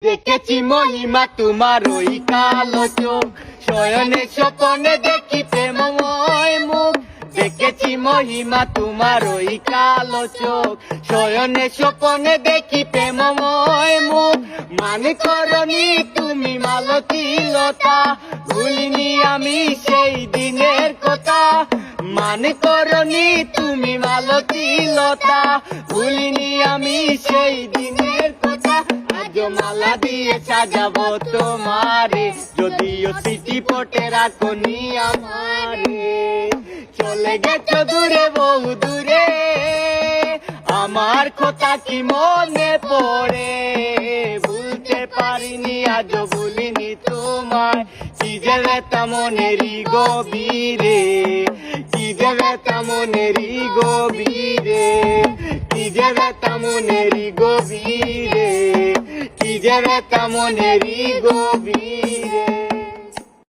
দেখেছি মহিমা তোমার ওই কালো চোখ, শয়নে স্বপনে দেখি প্রেমময় মুখ। দেখেছি মহিমা তোমার ওই কালো চোখ, শয়নে স্বপনে দেখি প্রেমময় মুখ। মানে করনি তুমি মালতীলতা, ভুলিনি আমি সেই দিনের কথা। মানে করনি তুমি মালতীলতা, ভুলিনি আমি সেই দিনের কথা। আজ মালা দিয়ে সাজাবো তোমারে, যদিও স্মৃতি পটে রাখনি আমারে। চলে গেছো দূরে বহু দূরে, আমার কথা কি মনে পড়ে। ভুলতে পারিনি আজও ভুলিনি তোমায়, কি যে ব্যথা মনেরই গভীরে, কি যে ব্যথা মনেরই গভীরে, কি যে ব্যথা মনেরই গভীরে, কি যে ব্যথা মনেরই গভীরে।